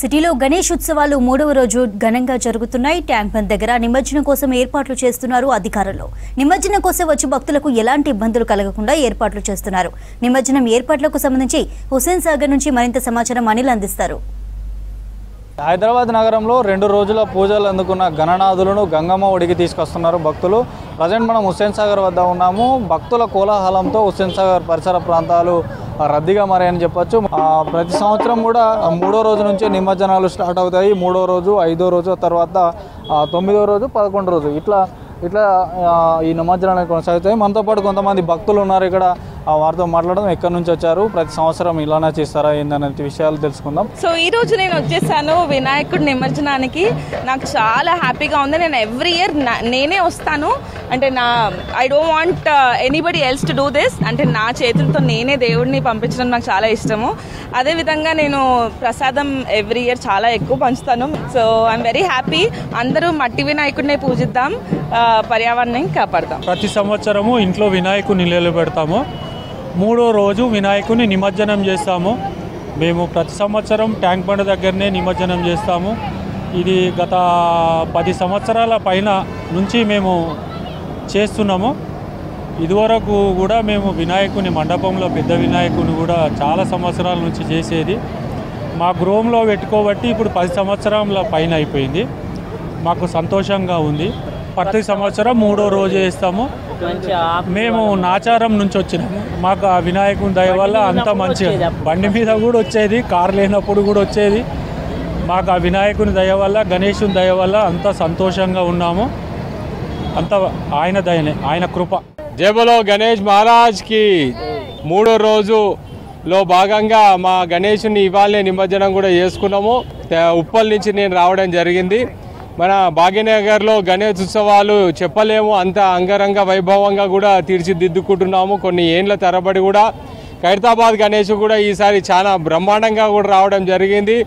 సిటీలో గణేష్ ఉత్సవాలు 3వ రోజు ఘనంగా జరుగుతున్నాయి. ట్యాంక్ బండ్ దగ్గర నిమజ్జనం కోసం ఏర్పాట్లు చేస్తున్నారు అధికారులు. నిమజ్జనం కోసం వచ్చే భక్తులకు ఎలాంటి ఇబ్బందులు కలగకుండా ఏర్పాట్లు చేస్తున్నారు. నిమజ్జనం ఏర్పాట్లకు సంబంధించి హుస్సేన్ సాగర్ నుంచి మరింత సమాచారం అనిల్ అందిస్తారు. హైదరాబాద్ నగరంలో 2 రోజుల పూజలు అందుకున్న గణనాథులను గంగమ్మ ఒడికి తీసుకొస్తున్నారు భక్తులు. ప్రజెంట్ మనం హుస్సేన్ సాగర్ వద్ద ఉన్నాము. భక్తుల కోలాహలంతో హుస్సేన్ సాగర్ పరిసర ప్రాంతాలు రద్దీగా మారాయని చెప్పొచ్చు. ప్రతి సంవత్సరం కూడా 3వ రోజు నుంచే నిమజ్జనాలు స్టార్ట్ అవుతాయి. 3వ రోజు, 5వ రోజు, తర్వాత 9వ రోజు, 11వ రోజు ఇట్లా ఈ నిమజ్జనాలు కొనసాగుతాయి. మనతో పాటు కొంతమంది భక్తులు ఉన్నారు ఇక్కడ. వారితో మాట్లాడడం, ఎక్కడి నుంచి వచ్చారు, ప్రతి సంవత్సరం ఇలానే చేస్తారా ఏందనే విషయాలు తెలుసుకుందాం. సో ఈ రోజు నేను వచ్చేసాను వినాయకుడి నిమజ్జనానికి. నాకు చాలా హ్యాపీగా ఉంది. నేను ఎవ్రీ ఇయర్ నేనే వస్తాను. అంటే I don't want anybody else to do this. అంటే నా చేతులతో నేనే దేవుడిని పంపించడం నాకు చాలా ఇష్టము. అదేవిధంగా నేను ప్రసాదం ఎవ్రీ ఇయర్ చాలా ఎక్కువ పంచుతాను. So I'm very happy. అందరూ మట్టి వినాయకుడిని పూజిద్దాం, పర్యావరణం కాపాడతాం. ప్రతి సంవత్సరము ఇంట్లో వినాయకుడిని నిలబెడతాము. 3వ రోజు వినాయకుడిని నిమజ్జనం చేస్తాము. మేము ప్రతి సంవత్సరం ట్యాంక్ బండ్ దగ్గరనే నిమజ్జనం చేస్తాము. ఇది గత 10 సంవత్సరాల పైన నుంచి మేము చేస్తున్నాము. ఇదివరకు కూడా మేము వినాయకుని మండపంలో పెద్ద వినాయకుని కూడా చాలా సంవత్సరాల నుంచి చేసేది. మా గృహంలో పెట్టుకోబట్టి ఇప్పుడు 10 సంవత్సరాల పైన అయిపోయింది. మాకు సంతోషంగా ఉంది. ప్రతి సంవత్సరం 3వ రోజు వేస్తాము. మేము నాచారం నుంచి వచ్చినాము. మాకు ఆ వినాయకుని దయ వల్ల అంత మంచిగా బండి మీద కూడా వచ్చేది, కారు లేనప్పుడు కూడా వచ్చేది. మాకు ఆ వినాయకుని దయ వల్ల, గణేశుని దయ వల్ల అంత సంతోషంగా ఉన్నాము. అంత ఆయన దయనే, ఆయన కృప. జై బోలో గణేష్ మహారాజ్కి. 3వ రోజులో భాగంగా మా గణేశుని ఇవాళనే నిమజ్జనం కూడా చేసుకున్నాము. ఉప్పల్ నుంచి నేను రావడం జరిగింది. మన భాగ్యనగర్లో గణేష్ ఉత్సవాలు చెప్పలేము, అంత అంగరంగ వైభవంగా కూడా తీర్చిదిద్దుకుంటున్నాము. కొన్ని ఏండ్ల తరబడి కూడా ఖైరతాబాద్ గణేష్ కూడా ఈసారి చాలా బ్రహ్మాండంగా కూడా రావడం జరిగింది.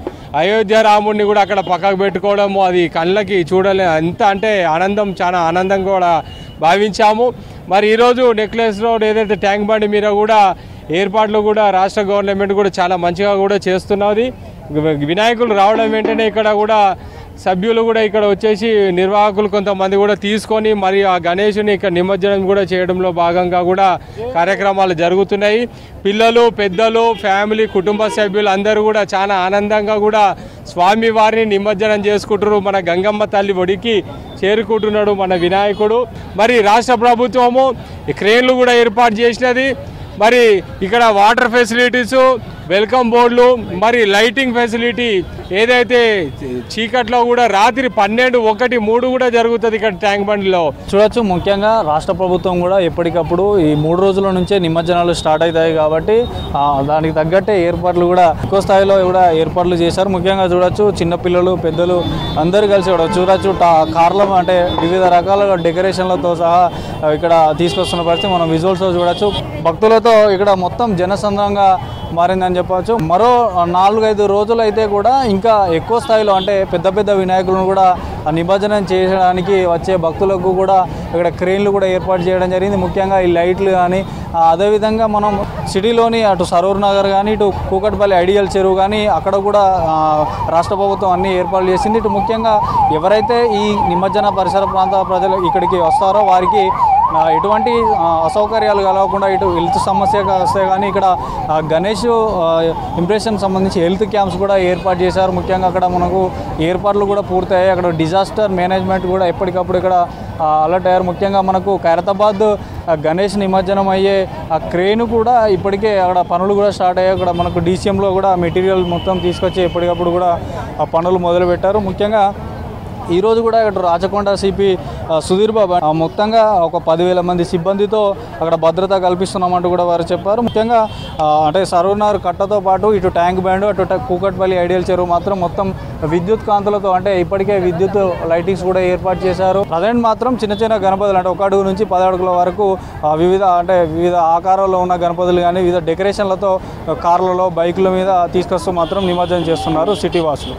అయోధ్య రాముడిని కూడా అక్కడ పక్కకు పెట్టుకోవడము, అది కళ్ళకి చూడలే అంత అంటే ఆనందం, చాలా ఆనందంగా కూడా భావించాము. మరి ఈరోజు నెక్లెస్ రోడ్ ఏదైతే ట్యాంక్ బండి మీద కూడా ఏర్పాట్లు కూడా రాష్ట్ర గవర్నమెంట్ కూడా చాలా మంచిగా కూడా చేస్తున్నది. వినాయకులు రావడం వెంటనే ఇక్కడ కూడా సభ్యులు కూడా ఇక్కడ వచ్చేసి నిర్వాహకులు కొంతమంది కూడా తీసుకొని మరి ఆ గణేశుని ఇక్కడ నిమజ్జనం కూడా చేయడంలో భాగంగా కూడా కార్యక్రమాలు జరుగుతున్నాయి. పిల్లలు, పెద్దలు, ఫ్యామిలీ, కుటుంబ సభ్యులు అందరూ కూడా చాలా ఆనందంగా కూడా స్వామి వారిని నిమజ్జనం చేసుకుంటున్నారు. మన గంగమ్మ తల్లి ఒడికి చేరుకుంటున్నాడు మన వినాయకుడు. మరి రాష్ట్ర ప్రభుత్వము క్రేన్లు కూడా ఏర్పాటు చేసినది. మరి ఇక్కడ వాటర్ ఫెసిలిటీసు, వెల్కమ్ బోర్డులు, మరి లైటింగ్ ఫెసిలిటీ ఏదైతే చీకట్లో కూడా రాత్రి 12, 1, 3 కూడా జరుగుతుంది ఇక్కడ ట్యాంక్ బండ్లో చూడొచ్చు. ముఖ్యంగా రాష్ట్ర ప్రభుత్వం కూడా ఎప్పటికప్పుడు ఈ 3 రోజుల నుంచే నిమజ్జనాలు స్టార్ట్ అవుతాయి కాబట్టి దానికి తగ్గట్టే ఏర్పాట్లు కూడా ఎక్కువ స్థాయిలో కూడా ఏర్పాట్లు చేశారు. ముఖ్యంగా చూడొచ్చు, చిన్నపిల్లలు, పెద్దలు అందరూ కలిసి కూడా చూడొచ్చు. కార్ల అంటే వివిధ రకాల డెకరేషన్లతో సహా ఇక్కడ తీసుకొస్తున్న పరిస్థితి మనం విజువల్స్లో చూడొచ్చు. భక్తులతో ఇక్కడ మొత్తం జనసంద్రంగా మారిందని చెప్పవచ్చు. మరో 4-5 రోజులు అయితే కూడా ఇంకా ఎక్కువ స్థాయిలో అంటే పెద్ద పెద్ద వినాయకులను కూడా నిమజ్జనం చేయడానికి వచ్చే భక్తులకు కూడా ఇక్కడ క్రేన్లు కూడా ఏర్పాటు చేయడం జరిగింది. ముఖ్యంగా ఈ లైట్లు కానీ, అదేవిధంగా మనం సిటీలోని అటు సరూర్ నగర్ కానీ, ఇటు కూకట్పల్లి ఐడియల్ చెరువు కానీ అక్కడ కూడా రాష్ట్ర ప్రభుత్వం అన్ని ఏర్పాట్లు చేసింది. ఇటు ముఖ్యంగా ఎవరైతే ఈ నిమజ్జన పరిసర ప్రాంత ప్రజలు ఇక్కడికి వస్తారో వారికి ఎటువంటి అసౌకర్యాలు కలగకుండా, ఇటు హెల్త్ సమస్య వస్తే కానీ ఇక్కడ గణేష్ ఇంప్రెషన్ సంబంధించి హెల్త్ క్యాంప్స్ కూడా ఏర్పాటు చేశారు. ముఖ్యంగా అక్కడ మనకు ఏర్పాట్లు కూడా పూర్తయ్యాయి. అక్కడ డిజాస్టర్ మేనేజ్మెంట్ కూడా ఎప్పటికప్పుడు ఇక్కడ అలర్ట్ అయ్యారు. ముఖ్యంగా మనకు ఖైరతాబాద్ గణేష్ నిమజ్జనం అయ్యే ఆ క్రేన్ కూడా ఇప్పటికే అక్కడ పనులు కూడా స్టార్ట్ అయ్యాయి. అక్కడ మనకు DCMలో కూడా మెటీరియల్ మొత్తం తీసుకొచ్చి ఎప్పటికప్పుడు కూడా ఆ పనులు మొదలుపెట్టారు. ముఖ్యంగా ఈరోజు కూడా ఇక్కడ రాచకొండ సిపి సుధీర్ బాబు మొత్తంగా ఒక 10,000 మంది సిబ్బందితో అక్కడ భద్రత కల్పిస్తున్నామంటూ కూడా వారు చెప్పారు. ముఖ్యంగా అంటే సరూర్నగర్ కట్టతో పాటు ఇటు ట్యాంక్ బ్యాండ్, అటు కూకట్పల్లి ఐడియల్ చెరువు మాత్రం మొత్తం విద్యుత్ కాంతులతో అంటే ఇప్పటికే విద్యుత్ లైటింగ్స్ కూడా ఏర్పాటు చేశారు. ప్రజెంట్ మాత్రం చిన్న చిన్న గణపతులు అంటే 1 అడుగు నుంచి 10 అడుగుల వరకు వివిధ ఆకారాల్లో ఉన్న గణపతులు కానీ వివిధ డెకరేషన్లతో కార్లలో, బైకుల మీద తీసుకొస్తూ మాత్రం నిమజ్జనం చేస్తున్నారు సిటీ వాసులు.